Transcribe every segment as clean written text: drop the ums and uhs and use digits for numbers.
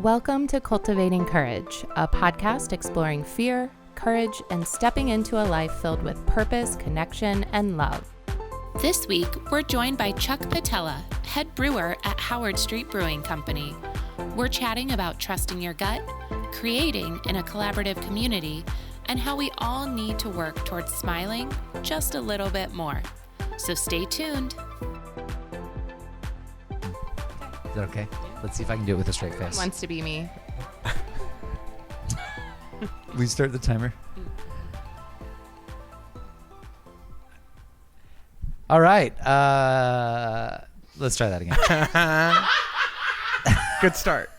Welcome to Cultivating Courage, a podcast exploring fear, courage, and stepping into a life filled with purpose, connection, and love. This week, we're joined by Chuck Patella, head brewer at Howard Street Brewing Company. We're chatting about trusting your gut, creating in a collaborative community, and how we all need to work towards smiling just a little bit more. So stay tuned. Is that okay? Let's see if I can do it with a straight face. Wants to be me. We start the timer. All right. Let's try that again. Good start.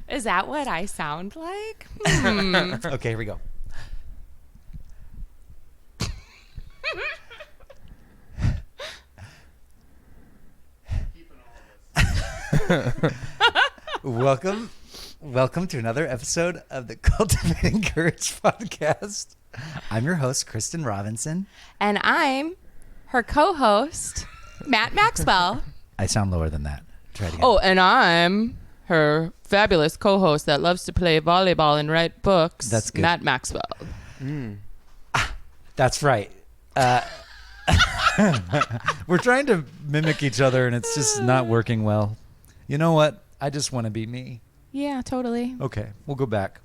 Is that what I sound like? Okay, here we go. Welcome to another episode of the Cultivating Courage podcast. I'm your host, Kristin Robinson. And I'm her co-host, Matt Maxwell. I sound lower than that. Try it again. Oh, and I'm her fabulous co-host that loves to play volleyball and write books. That's good. Matt Maxwell. That's right. We're trying to mimic each other, and it's just not working well. You know what? I just want to be me. Yeah, totally. Okay, we'll go back.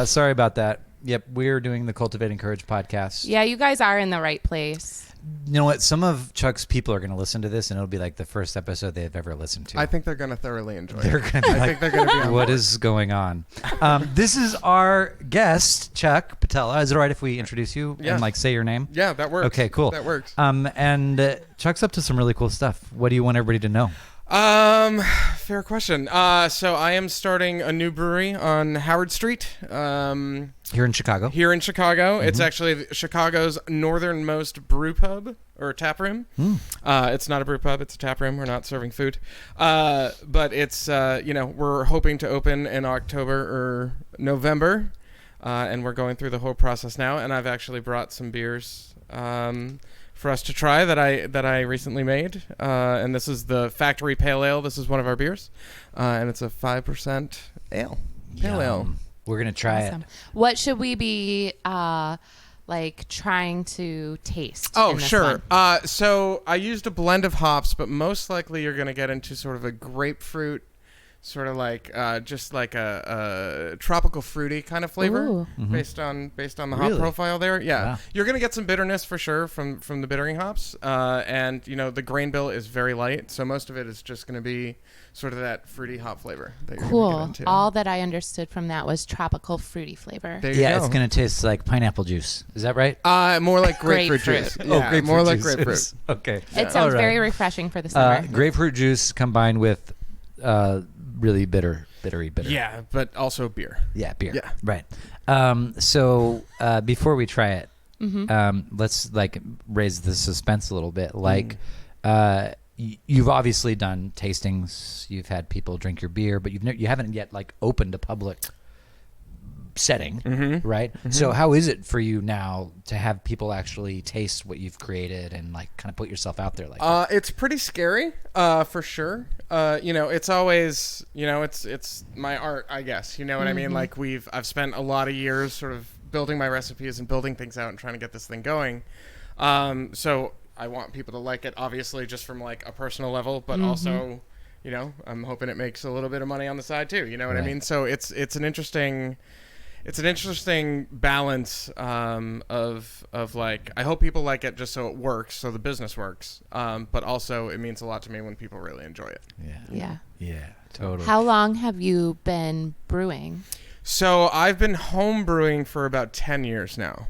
Sorry about that. Yep, we're doing the Cultivating Courage podcast. Yeah, you guys are in the right place. You know what? Some of Chuck's people are going to listen to this, and it'll be like the first episode they've ever listened to. I think they're going to thoroughly enjoy They're it. going to be I think they're going to be on what board. is going on? This is our guest, Chuck Patella. Is it all right if we introduce you and like say your name? Yeah, that works. Okay, cool. That works. And Chuck's up to some really cool stuff. What do you want everybody to know? Fair question. So I am starting a new brewery on Howard Street. Here in Chicago. It's actually Chicago's northernmost brew pub or tap room. It's not a brew pub, it's a tap room. We're not serving food. But it's, we're hoping to open in October or November. And we're going through the whole process now. And I've actually brought some beers, for us to try that I recently made. And this is the Factory Pale Ale. This is one of our beers. And it's a 5% ale. Pale ale. We're going to try it. What should we be trying to taste? Oh, in this sure. one? So I used a blend of hops, but most likely you're going to get into sort of a grapefruit, sort of like just like a tropical fruity kind of flavor based on the hop profile there. Yeah. Wow. You're going to get some bitterness for sure from the bittering hops. And the grain bill is very light, so most of it is just going to be sort of that fruity hop flavor that you're Cool. going to get into. All that I understood from that was tropical fruity flavor. There you Yeah, go. it's going to taste like pineapple juice. Is that right? More like grapefruit Grapefruit. juice. Oh, Yeah, grapefruit more like juice. grapefruit. Okay. It sounds All right. very refreshing for the summer. Grapefruit juice combined with really bittery bitter. Yeah, but also beer. Yeah, beer. Yeah. Right. So before we try it, let's raise the suspense a little bit. You've obviously done tastings. You've had people drink your beer, but you haven't yet opened a public setting, right? So how is it for you now to have people actually taste what you've created and kind of put yourself out there like that? It's pretty scary, for sure. It's always, it's my art, I guess. You know what I mean? I've spent a lot of years sort of building my recipes and building things out and trying to get this thing going. So I want people to like it, obviously, just from a personal level, but also, I'm hoping it makes a little bit of money on the side too. You know what I mean? So it's an interesting balance of I hope people like it just so it works, so the business works. But also it means a lot to me when people really enjoy it. Yeah. Yeah, totally. How long have you been brewing? So I've been home brewing for about 10 years now.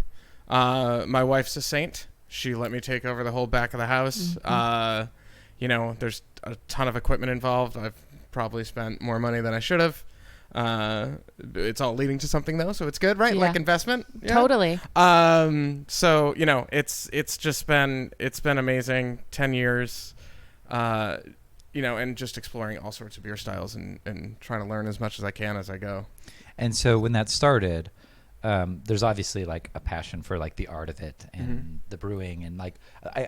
My wife's a saint. She let me take over the whole back of the house. There's a ton of equipment involved. I've probably spent more money than I should have. It's all leading to something though, so it's good, right? Yeah. Like investment. Yeah. Totally. So it's just been amazing. 10 years. And just exploring all sorts of beer styles and trying to learn as much as I can as I go. And so when that started, there's obviously a passion for the art of it and the brewing and I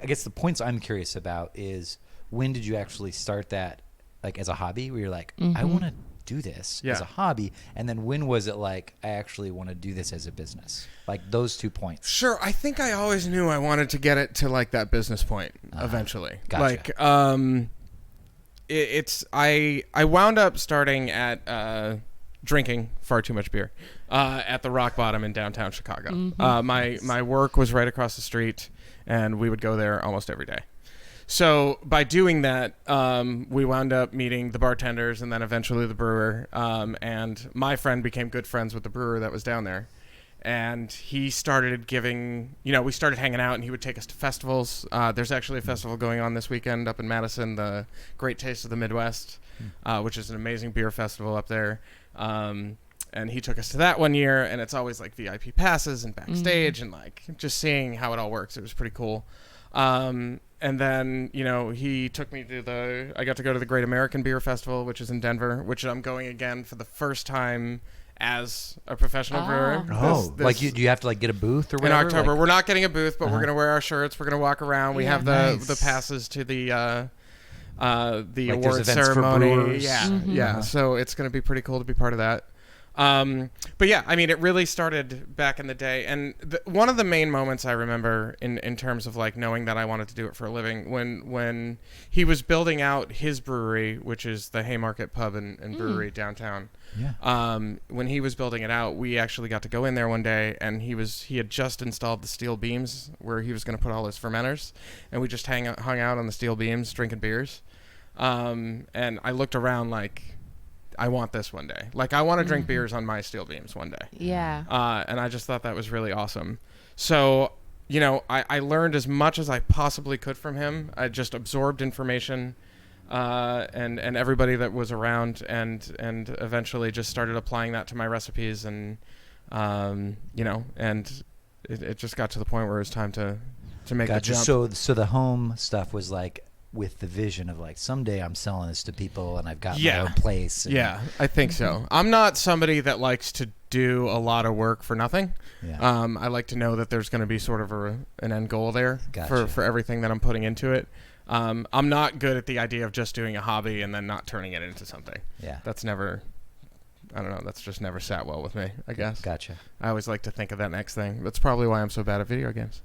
guess the points I'm curious about is when did you actually start that as a hobby where you're I want to do this Yeah. as a hobby? And then when was it like, I actually want to do this as a business? Like those 2 points. Sure. I think I always knew I wanted to get it to like that business point eventually. Gotcha. Like, I wound up starting at drinking far too much beer at the Rock Bottom in downtown Chicago. My work was right across the street, and we would go there almost every day. So by doing that, we wound up meeting the bartenders and then eventually the brewer. And my friend became good friends with the brewer that was down there. And he started giving, we started hanging out, and he would take us to festivals. There's actually a festival going on this weekend up in Madison, the Great Taste of the Midwest, which is an amazing beer festival up there. And he took us to that one year, and it's always like VIP passes and backstage and like just seeing how it all works. It was pretty cool. And then, he took me to I got to go to the Great American Beer Festival, which is in Denver, which I'm going again for the first time as a professional brewer. Like do you have to like get a booth or in whatever? October? We're not getting a booth, but we're going to wear our shirts. We're going to walk around. We have the passes to the award ceremony. Yeah. So it's going to be pretty cool to be part of that. But yeah, I mean, it really started back in the day. And one of the main moments I remember in terms of like knowing that I wanted to do it for a living, when he was building out his brewery, which is the Haymarket Pub and Brewery downtown. Yeah. When he was building it out, we actually got to go in there one day, and he had just installed the steel beams where he was going to put all his fermenters, and we just hung out on the steel beams drinking beers. And I looked around like, I want this one day. Like, I want to drink beers on my steel beams one day. Yeah. And I just thought that was really awesome. So, I learned as much as I possibly could from him. I just absorbed information, and everybody that was around, and eventually just started applying that to my recipes, and and it just got to the point where it was time to make the jump. So the home stuff was like, with the vision of like, someday I'm selling this to people and I've got my own place. Yeah, I think so. I'm not somebody that likes to do a lot of work for nothing. Yeah. I like to know that there's going to be sort of an end goal there for everything that I'm putting into it. I'm not good at the idea of just doing a hobby and then not turning it into something. Yeah. That's never, I don't know, that's just never sat well with me, I guess. Gotcha. I always like to think of that next thing. That's probably why I'm so bad at video games.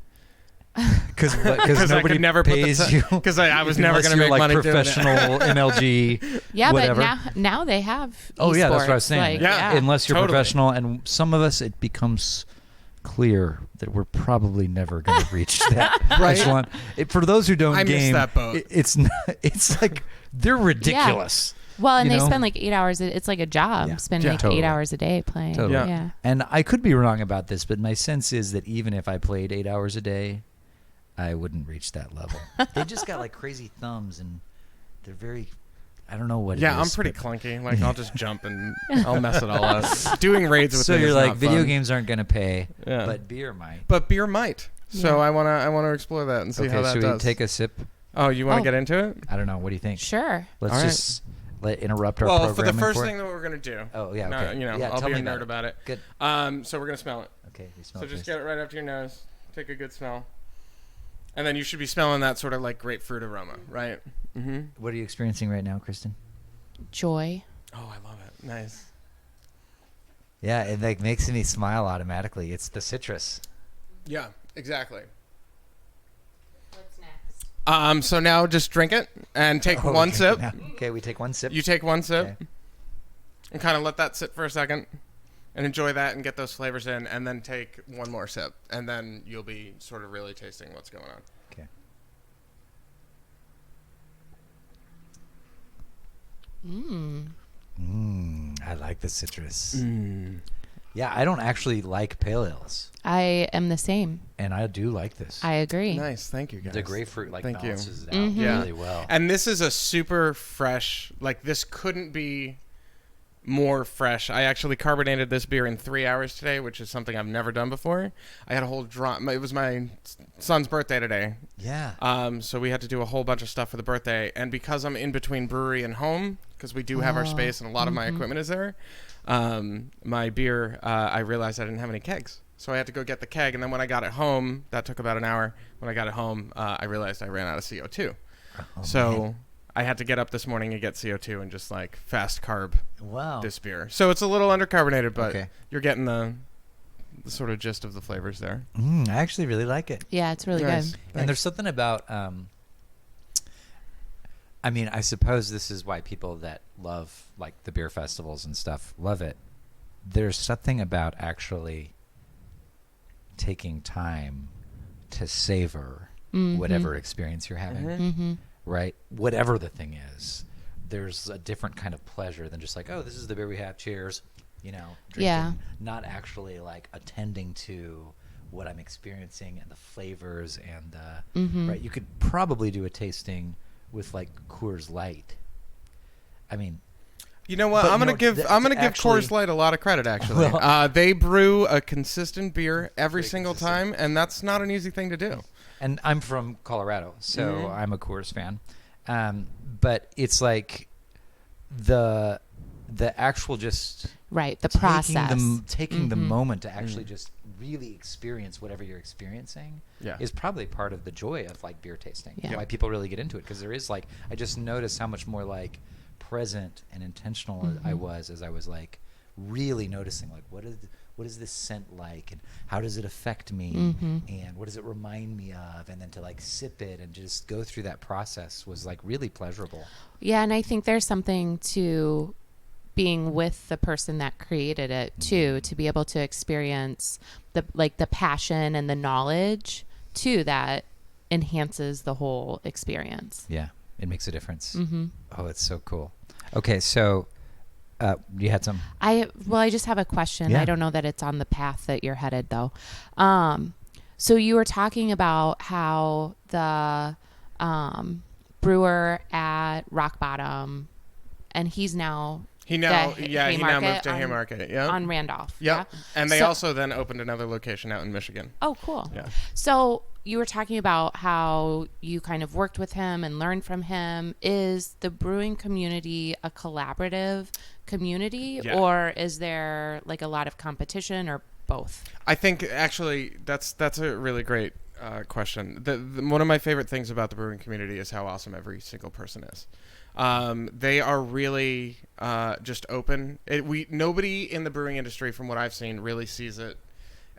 Because nobody I could never pays you. Because I was never going to make like money professional MLG. Yeah, whatever. but now they have. Oh yeah, that's what I was esports, saying. like, Unless you're totally. professional, and some of us, it becomes clear that we're probably never going to reach that echelon. For those who don't I game, missed that boat. It's like they're ridiculous. Well, and you they know? spend like 8 hours. It's like a job. Spend like totally. 8 hours a day playing. Totally. Yeah. And I could be wrong about this, but my sense is that even if I played 8 hours a day, I wouldn't reach that level. They just got like crazy thumbs, and they're very, I don't know what it is. Yeah, I'm pretty clunky. Like, I'll just jump and I'll mess it all up. Doing raids with so them you're is like, not video fun. games aren't going to pay, Yeah. but beer might. But beer might. So Yeah. I wanna explore that and see how that should does. we take a sip? Oh, you want to get into it? I don't know. What do you think? Sure. Let's All right. just interrupt our Well, for programming the first it. thing that we're gonna do. Oh yeah, No, okay. I'll tell be me a nerd about it. Good. So we're gonna smell it. Okay, we smell So it. just please. get it right up to your nose. Take a good smell. And then you should be smelling that sort of like grapefruit aroma, right? Mm-hmm. What are you experiencing right now, Kristin? Joy. Oh, I love it. Nice. Yeah, it like makes me smile automatically. It's the citrus. Yeah, exactly. What's next? So now just drink it and take one okay. sip. Okay, we take one sip. You take one sip Okay. and kind of let that sit for a second and enjoy that and get those flavors in, and then take one more sip, and then you'll be sort of really tasting what's going on. Okay. I like the citrus. Yeah, I don't actually like pale ales, I am the same. and I do like this. I agree. Nice, thank you guys. The grapefruit Thank you. balances it out Yeah. really well. And this is a super fresh, like this couldn't be more fresh. I actually carbonated this beer in 3 hours today, which is something I've never done before. I had a whole it was my son's birthday today. Yeah. So we had to do a whole bunch of stuff for the birthday. And because I'm in between brewery and home, because we do have our space and a lot of my equipment is there, my beer, I realized I didn't have any kegs. So I had to go get the keg. And then when I got it home, that took about an hour. When I got it home, I realized I ran out of CO2. So I had to get up this morning and get CO2 and just like fast carb Wow. this beer. So it's a little undercarbonated, but Okay. you're getting the sort of gist of the flavors there. I actually really like it. Yeah, it's really Nice. good. And there's something about, I mean, I suppose this is why people that love like the beer festivals and stuff love it. There's something about actually taking time to savor whatever experience you're having, Mm-hmm. right? Whatever the thing is, there's a different kind of pleasure than just like, oh, this is the beer we have. Cheers, drinking. Yeah. Not actually like attending to what I'm experiencing and the flavors and right. You could probably do a tasting with like Coors Light. I mean, You know what? But, I'm you gonna know, give th- I'm gonna to give actually- Coors Light a lot of credit. Actually, Well- they brew a consistent beer every Pretty single consistent. time, and that's not an easy thing to do. and I'm from Colorado, so I'm a Coors fan. But it's like the actual just Right, the process. taking the moment to actually just really experience whatever you're experiencing Yeah. is probably part of the joy of like beer tasting. Yeah. Why people really get into it, because there is like, I just noticed how much more like present and intentional I was as I was like really noticing like what is this scent like, and how does it affect me, and what does it remind me of, and then to like sip it and just go through that process was like really pleasurable. Yeah, and I think there's something to being with the person that created it too, to be able to experience the passion and the knowledge too that enhances the whole experience. Yeah, it makes a difference. Oh, it's so cool. Okay, so you had some. I just have a question. Yeah. I don't know that it's on the path that you're headed though. So you were talking about how the brewer at Rock Bottom, and he's now He now the he now moved to on- Haymarket. Yeah. on Randolph. Yep. Yeah. And they So- also then opened another location out in Michigan. Oh, cool. Yeah. So you were talking about how you kind of worked with him and learned from him. Is the brewing community a collaborative community, Yeah. or is there like a lot of competition, or both? I think actually that's a really great question. One of my favorite things about the brewing community is how awesome every single person is. They are really just open. Nobody in the brewing industry, from what I've seen, really sees it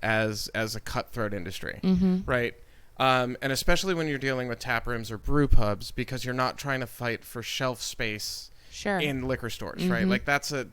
as a cutthroat industry, right? And especially when you're dealing with tap rooms or brew pubs, because you're not trying to fight for shelf space Sure. in liquor stores, right? Like that's a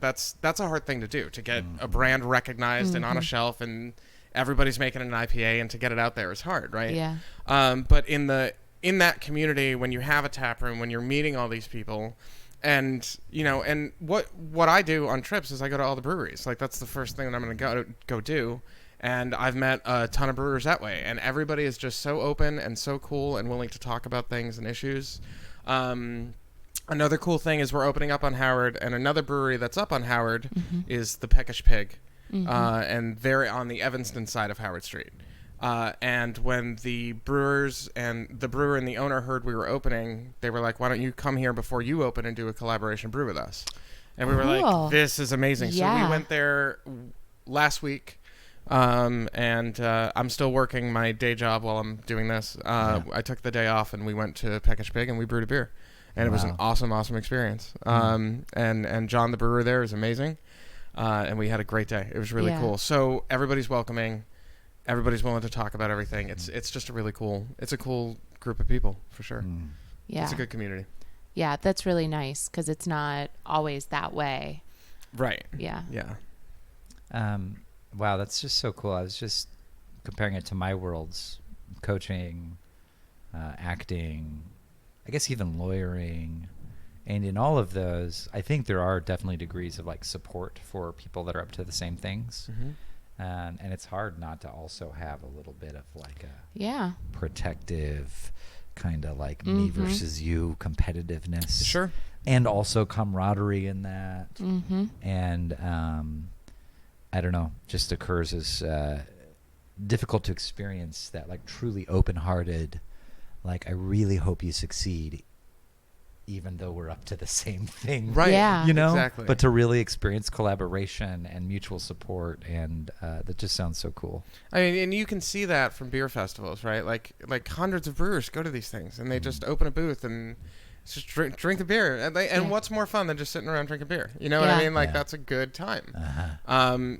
hard thing to do, to get a brand recognized and on a shelf, and everybody's making an IPA, and to get it out there is hard, right? Yeah. But in that community, when you have a tap room, when you're meeting all these people, and and what I do on trips is I go to all the breweries. Like that's the first thing that I'm going to go do. And I've met a ton of brewers that way, and everybody is just so open and so cool and willing to talk about things and issues. Another cool thing is we're opening up on Howard, and another brewery that's up on Howard is the Peckish Pig, and they're on the Evanston side of Howard Street. And when the brewer and the owner heard we were opening, they were like, "Why don't you come here before you open and do a collaboration brew with us?" And we were Cool. like, "This is amazing!" So Yeah. we went there last week. And I'm still working my day job while I'm doing this. I took the day off, and we went to Peckish Pig and we brewed a beer, and it was an awesome experience. And John, the brewer there, is amazing, and we had a great day. It was really cool. So everybody's welcoming, everybody's willing to talk about everything. It's just a cool group of people for sure. Yeah. It's a good community. Yeah, that's really nice because it's not always that way. Right. Yeah. Yeah. Wow, that's just so cool. I was just comparing it to my worlds: coaching, acting, I guess even lawyering. And in all of those, I think there are definitely degrees of like support for people that are up to the same things. And it's hard not to also have a little bit of like a Yeah. protective kind of like me versus you competitiveness. Sure. And also camaraderie in that. And I don't know, just occurs as difficult to experience that like truly open-hearted, like I really hope you succeed, even though we're up to the same thing. Right. Yeah. You know? Exactly. But to really experience collaboration and mutual support, and that just sounds so cool. I mean, and you can see that from beer festivals, right? Like hundreds of brewers go to these things, and they just open a booth, and Just drink the beer. And what's more fun than just sitting around drinking beer? You know what I mean? Like, that's a good time.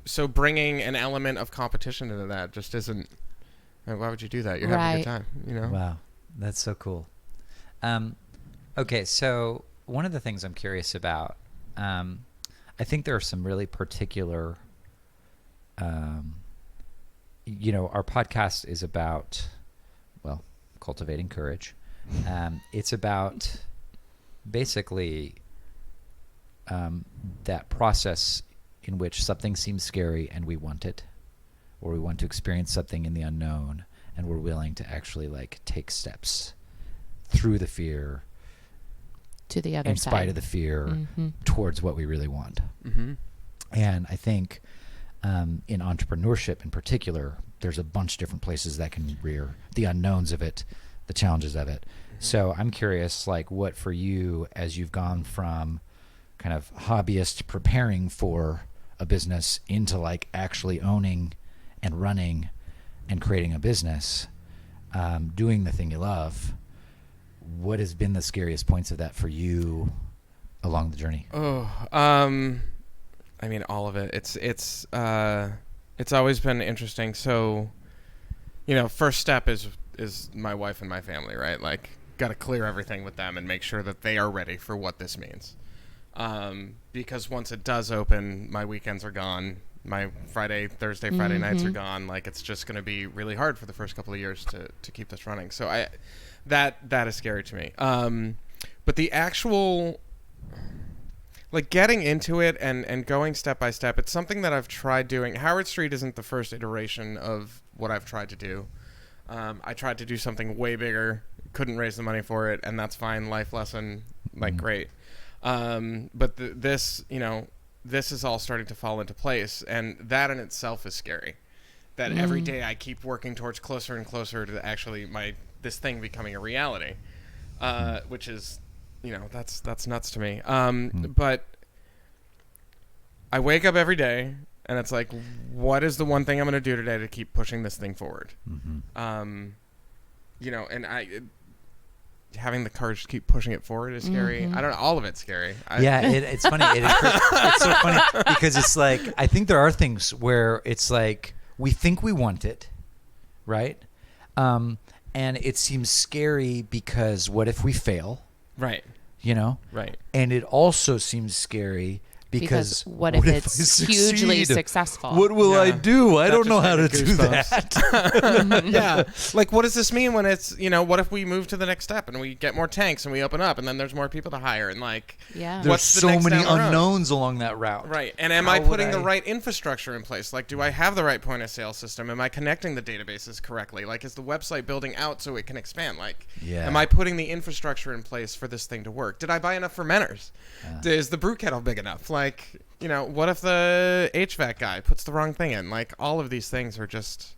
So bringing an element of competition into that just isn't... Why would you do that? You're having a good time, you know? Wow. That's so cool. Okay, so one of the things I'm curious about, I think there are some really particular... you know, our podcast is about, well, cultivating courage. It's about basically that process in which something seems scary and we want it, or we want to experience something in the unknown and we're willing to actually like take steps through the fear, to the other in side, spite of the fear, towards what we really want. And I think in entrepreneurship in particular, there's a bunch of different places that can rear the unknowns of it, the challenges of it. So I'm curious, like, what for you, as you've gone from kind of hobbyist preparing for a business into like actually owning and running and creating a business, doing the thing you love, what has been the scariest points of that for you along the journey? I mean, all of it. It's always been interesting. So, you know, first step is my wife and my family, right? Like, got to clear everything with them and make sure that they are ready for what this means. Because once it does open, my weekends are gone. My Friday nights are gone. Like, it's just going to be really hard for the first couple of years to keep this running. So that is scary to me. But the actual, like, getting into it and going step by step, it's something that I've tried doing. Howard Street isn't the first iteration of what I've tried to do. I tried to do something way bigger, couldn't raise the money for it, and that's fine. Life lesson, like, great. But this is all starting to fall into place, and that in itself is scary. That every day I keep working towards closer and closer to actually this thing becoming a reality, which is, you know, that's nuts to me. But I wake up every day and it's like, what is the one thing I'm going to do today to keep pushing this thing forward? You know, and having the courage to keep pushing it forward is scary. I don't know. All of it's scary. It's funny. It's so funny because it's like, I think there are things where it's like, we think we want it, right? And it seems scary because what if we fail? Right. You know? Right. And it also seems scary because what if it's hugely successful? What will I do? I don't know how to do that. Yeah. Like, what does this mean when it's, you know, what if we move to the next step and we get more tanks and we open up and then there's more people to hire and, like, there's so many unknowns along that route. Right. And am I putting the right infrastructure in place? Like, do I have the right point of sale system? Am I connecting the databases correctly? Like, is the website building out so it can expand? Like, am I putting the infrastructure in place for this thing to work? Did I buy enough fermenters? Is the brew kettle big enough? Like, you know, what if the HVAC guy puts the wrong thing in? Like, all of these things are just,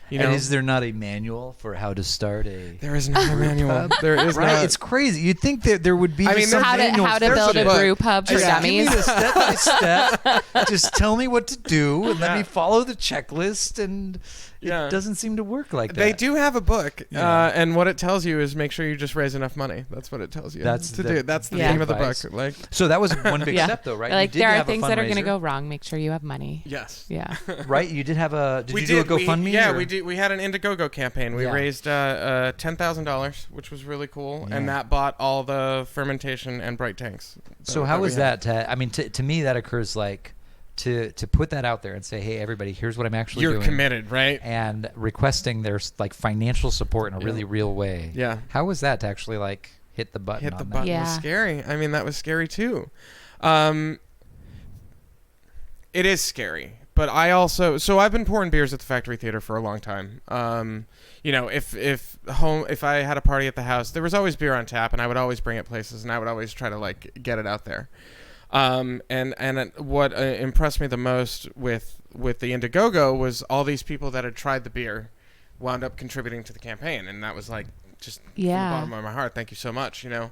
you know. And is there not a manual for how to start a... There is not a manual. There is right? not. It's crazy. You'd think that there would be some manual. How to build a brew pub for dummies. Give me the step by step. Just tell me what to do and let me follow the checklist, and it doesn't seem to work like that. They do have a book, and what it tells you is make sure you just raise enough money. That's what it tells you. That's the theme of the book. Like, so that was one big step, though, right? Like, there are things that are going to go wrong. Make sure you have money. Yes. Yeah. Right. You did have a. Did you do a GoFundMe? Yeah, we did. We had an Indiegogo campaign. We raised $10,000, which was really cool, and that bought all the fermentation and bright tanks. So how was that? I mean, to me, that occurs like. To put that out there and say, hey, everybody, here's what I'm actually doing. You're committed, right? And requesting their, like, financial support in a really real way. Yeah. How was that to actually, like, hit the button? Hit the button was scary. I mean, that was scary too. It is scary. But I also, so I've been pouring beers at the Factory Theater for a long time. You know, if I had a party at the house, there was always beer on tap, and I would always bring it places, and I would always try to, like, get it out there. And what impressed me the most with the Indiegogo was all these people that had tried the beer wound up contributing to the campaign, and that was like just from the bottom of my heart. Thank you so much, you know.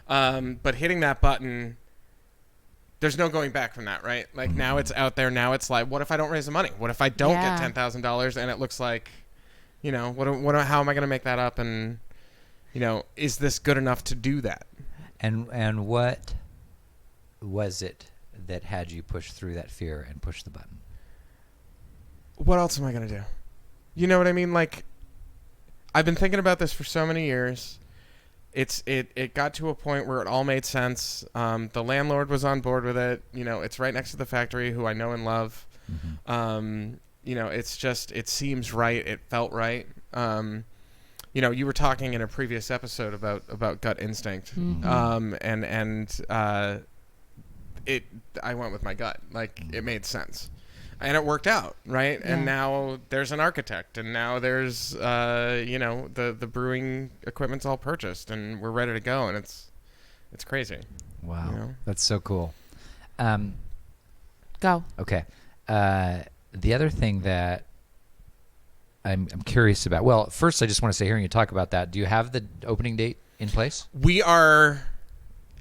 But hitting that button, there's no going back from that, right? Like, now it's out there. Now it's like, what if I don't raise the money? What if I don't get $10,000 and it looks like, you know, how am I going to make that up? And, you know, is this good enough to do that? And what was it that had you push through that fear and push the button? What else am I going to do? You know what I mean? Like, I've been thinking about this for so many years. It got to a point where it all made sense. The landlord was on board with it. You know, it's right next to the factory, who I know and love. Mm-hmm. You know, it seems right. It felt right. You know, you were talking in a previous episode about gut instinct. Mm-hmm. I went with my gut. Like, it made sense. And it worked out, right? Yeah. And now there's an architect, and now there's, you know, the brewing equipment's all purchased, and we're ready to go, and it's crazy. Wow, you know? That's so cool. Go. Okay. The other thing that I'm curious about. Well, first, I just want to say, hearing you talk about that, do you have the opening date in place? We are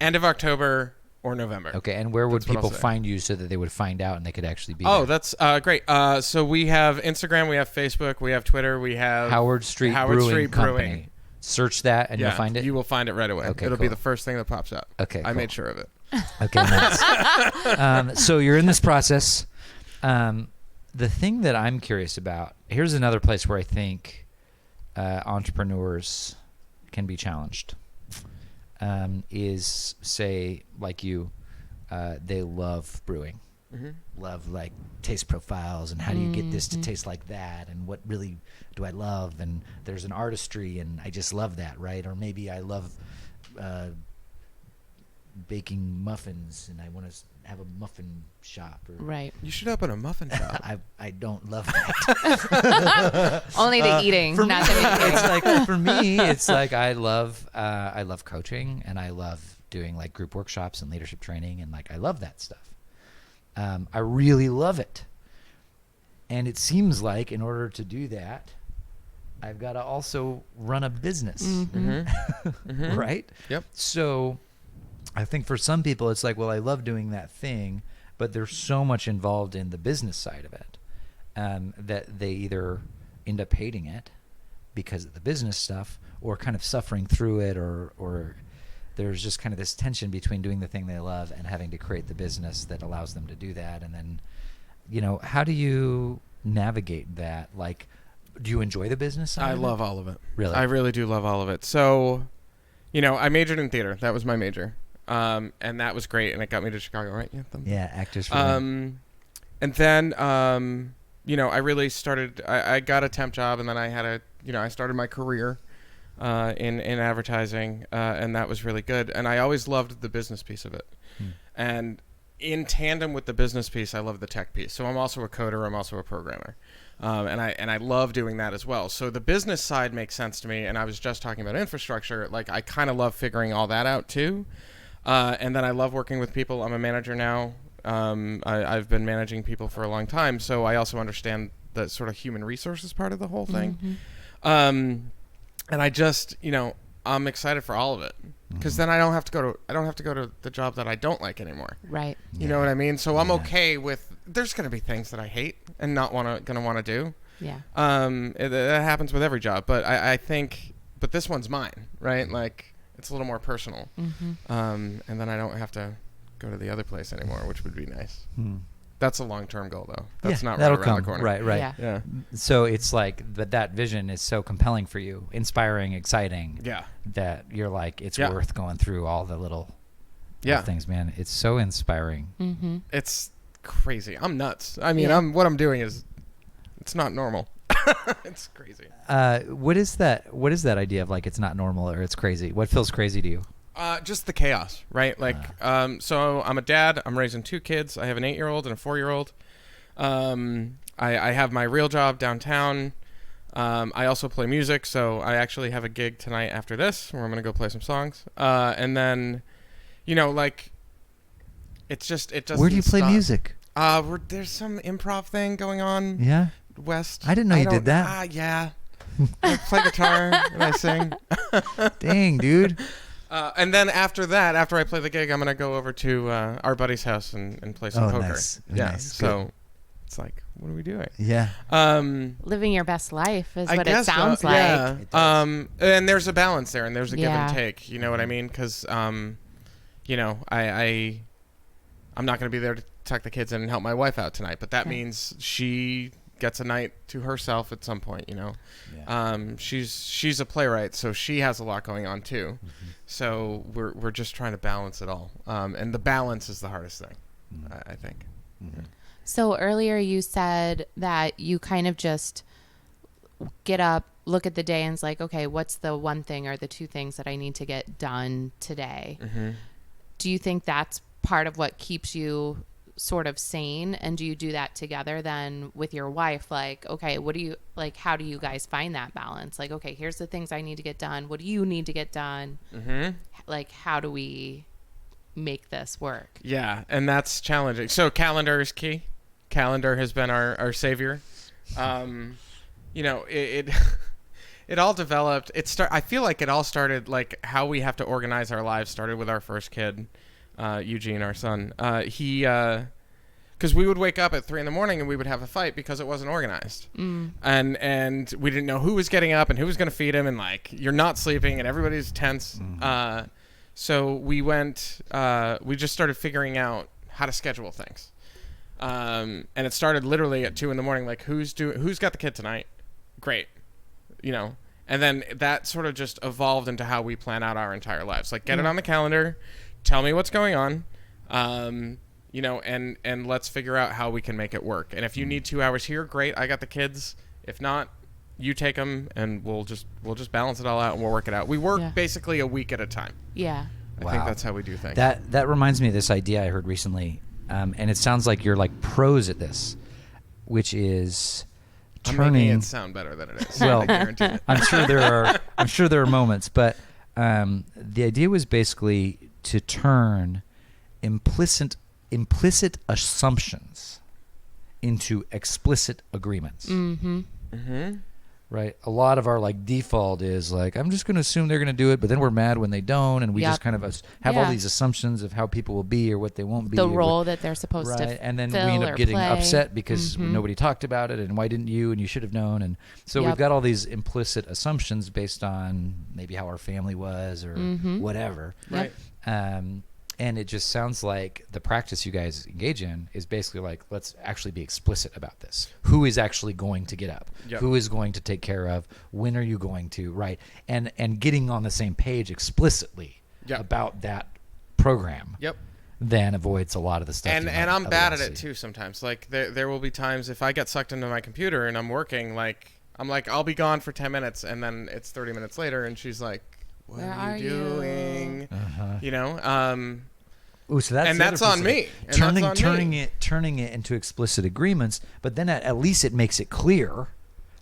end of October. Or November. Okay, and where would people find you so that they would find out and they could actually be there? That's great. So we have Instagram, we have Facebook, we have Twitter, we have Howard Street Brewing Company. Search that and you'll find it? You will find it right away. Okay, It'll be the first thing that pops up. Okay, I made sure of it. Okay, nice. So you're in this process. The thing that I'm curious about, here's another place where I think entrepreneurs can be challenged. Is, say, like you, they love brewing, love like taste profiles, and how do you get this to taste like that, and what really do I love, and there's an artistry, and I just love that, right? Or maybe I love baking muffins, and I want to have a muffin shop. Or, right. You should open a muffin shop. I don't love that. Only the eating, not the making. It's like, for me, it's like I love coaching, and I love doing like group workshops and leadership training, and like I love that stuff. I really love it. And it seems like in order to do that, I've got to also run a business. Right? Yep. So I think for some people it's like, well, I love doing that thing, but there's so much involved in the business side of it that they either end up hating it because of the business stuff, or kind of suffering through it, or there's just kind of this tension between doing the thing they love and having to create the business that allows them to do that. And then, you know, how do you navigate that? Like, do you enjoy the business side? I love all of it. Really? I really do love all of it. So, you know, I majored in theater. That was my major. And that was great, and it got me to Chicago, right? Yeah, Actors for and then, you know, I really started. I got a temp job, and then I started my career in advertising, and that was really good. And I always loved the business piece of it. And in tandem with the business piece, I love the tech piece. So I'm also a coder. I'm also a programmer. And I love doing that as well. So the business side makes sense to me. And I was just talking about infrastructure. Like, I kind of love figuring all that out too. And then I love working with people. I'm a manager now. I've been managing people for a long time, so I also understand the sort of human resources part of the whole thing. And I just, you know, I'm excited for all of it, because then I don't have to go to the job that I don't like anymore. Right. You know what I mean? So I'm okay with. There's going to be things that I hate and not want to do. Yeah. That happens with every job, but I think, but this one's mine, right? Like, it's a little more personal. And then I don't have to go to the other place anymore, which would be nice. That's a long-term goal, though. That's not right around the corner. Right. Yeah. So it's like that vision is so compelling for you, inspiring, exciting. Yeah. That you're like, it's worth going through all the little things, man. It's so inspiring. It's crazy. I'm nuts. I mean, what I'm doing is, it's not normal. It's crazy. What is that idea of like it's not normal or it's crazy? What feels crazy to you? Just the chaos, right? Like, so I'm a dad. I'm raising 2 kids. I have an 8-year-old and a 4-year-old. I have my real job downtown. I also play music, so I actually have a gig tonight after this where I'm going to go play some songs. And then, you know, like, it just Where do you play music? There's some improv thing going on. Yeah. West. I didn't know you did that. Yeah. I play guitar and I sing. Dang, dude. And then after I play the gig, I'm going to go over to our buddy's house and play some poker. Nice. Yeah. Nice. So Good. it's like, what are we doing? Yeah. Living your best life is I what guess it sounds like. Yeah. And there's a balance there, and there's a give and take. You know what I mean? Because, I'm not going to be there to tuck the kids in and help my wife out tonight, but that means she gets a night to herself at some point, Yeah. She's a playwright, so she has a lot going on too. Mm-hmm. So we're just trying to balance it all. And the balance is the hardest thing, I think. Mm-hmm. So earlier you said that you kind of just get up, look at the day, and it's like, okay, what's the one thing or the two things that I need to get done today? Mm-hmm. Do you think that's part of what keeps you sort of sane? And do you do that together then with your wife? Like, okay, how do you guys find that balance? Like, okay, here's the things I need to get done. What do you need to get done? Mm-hmm. Like, how do we make this work? Yeah, and that's challenging. So calendar is key. Calendar has been our savior. It all developed. I feel like it all started, like how we have to organize our lives started with our first kid, Eugene, our son. Because we would wake up at 3 a.m. and we would have a fight because it wasn't organized. And we didn't know who was getting up and who was going to feed him, and like, you're not sleeping and everybody's tense. So we just started figuring out how to schedule things. And it started literally at 2 a.m. like, who's got the kid tonight? Great. And then that sort of just evolved into how we plan out our entire lives. Like, get it on the calendar, tell me what's going on, and let's figure out how we can make it work. And if you need 2 hours here, great, I got the kids. If not, you take them, and we'll just balance it all out, and we'll work it out. We work basically a week at a time. Yeah. I think that's how we do things. That reminds me of this idea I heard recently, and it sounds like you're like pros at this, which is turning. I'm making it sound better than it is. Well, I guarantee it. I'm sure there are moments, but the idea was basically to turn implicit assumptions into explicit agreements. Mm-hmm. Mm-hmm. Right? A lot of our like default is like, I'm just going to assume they're going to do it, but then we're mad when they don't, and we just kind of have all these assumptions of how people will be or what they won't be. The role that they're supposed to and then we end up getting upset because nobody talked about it, and why didn't you, and you should have known. And so we've got all these implicit assumptions based on maybe how our family was or whatever. Right. And it just sounds like the practice you guys engage in is basically like, let's actually be explicit about this. Who is actually going to get up? Yep. Who is going to take care of? When are you going to? Right. And getting on the same page explicitly about that program. Yep. Then avoids a lot of the stuff. And I'm bad at it too sometimes. Like there will be times if I get sucked into my computer and I'm working, like I'm like, I'll be gone for 10 minutes, and then it's 30 minutes later and she's like, what are you doing? Ooh, so that's on me. Turning it into explicit agreements, but then at least it makes it clear,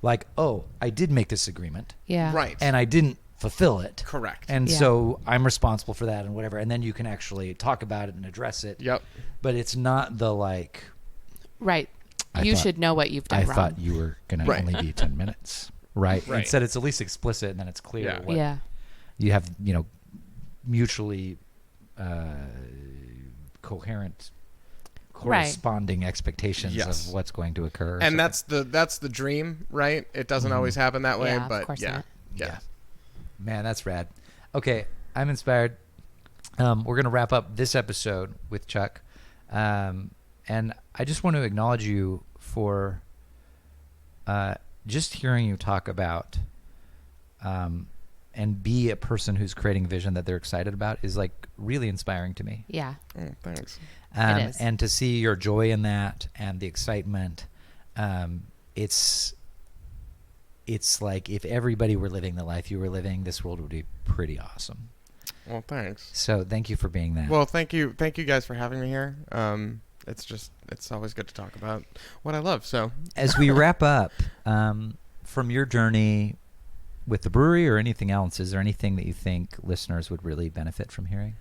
like, oh, I did make this agreement, right, and I didn't fulfill it, correct, and so I'm responsible for that and whatever, and then you can actually talk about it and address it. Yep. But it's not the like, right. You should know what you've done wrong. I thought you were going to only be 10 minutes, right? Instead, it's at least explicit, and then it's clear. What you have, mutually coherent, corresponding expectations of what's going to occur. And that's the dream, right? It doesn't always happen that way, but of course not. Yeah. Man, that's rad. Okay, I'm inspired. We're going to wrap up this episode with Chuck. And I just want to acknowledge you for just hearing you talk about and be a person who's creating vision that they're excited about is like really inspiring to me. Yeah. Oh, thanks. It is. And to see your joy in that and the excitement, it's like if everybody were living the life you were living, this world would be pretty awesome. Well, thanks. So thank you for being that. Well, thank you guys for having me here. It's always good to talk about what I love. So as we wrap up, from your journey with the brewery or anything else, is there anything that you think listeners would really benefit from hearing?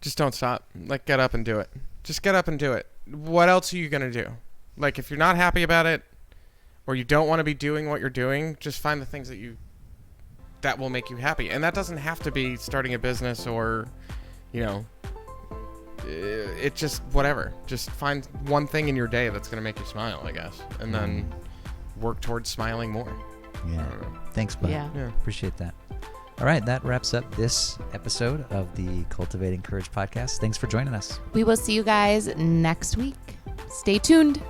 Just don't stop. Like, get up and do it. Just get up and do it. What else are you going to do? Like, if you're not happy about it or you don't want to be doing what you're doing, just find the things that will make you happy. And that doesn't have to be starting a business or, it just whatever. Just find one thing in your day that's going to make you smile, I guess. And then work towards smiling more. Yeah. Thanks, bud. Yeah. Appreciate that. All right, that wraps up this episode of the Cultivating Courage podcast. Thanks for joining us. We will see you guys next week. Stay tuned.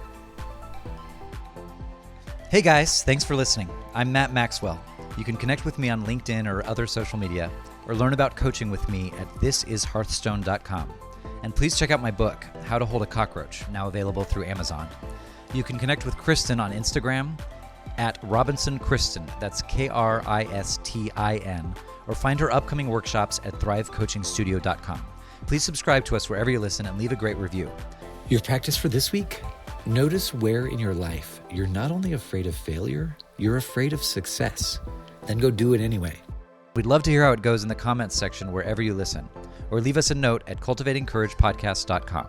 Hey guys, thanks for listening. I'm Matt Maxwell. You can connect with me on LinkedIn or other social media, or learn about coaching with me at thisishearthstone.com. And please check out my book, How to Hold a Cockroach, now available through Amazon. You can connect with Kristin on Instagram at Robinson Kristin, that's Kristin, or find her upcoming workshops at thrivecoachingstudio.com. Please subscribe to us wherever you listen and leave a great review. Your practice for this week? Notice where in your life you're not only afraid of failure, you're afraid of success. Then go do it anyway. We'd love to hear how it goes in the comments section wherever you listen, or leave us a note at cultivatingcouragepodcast.com.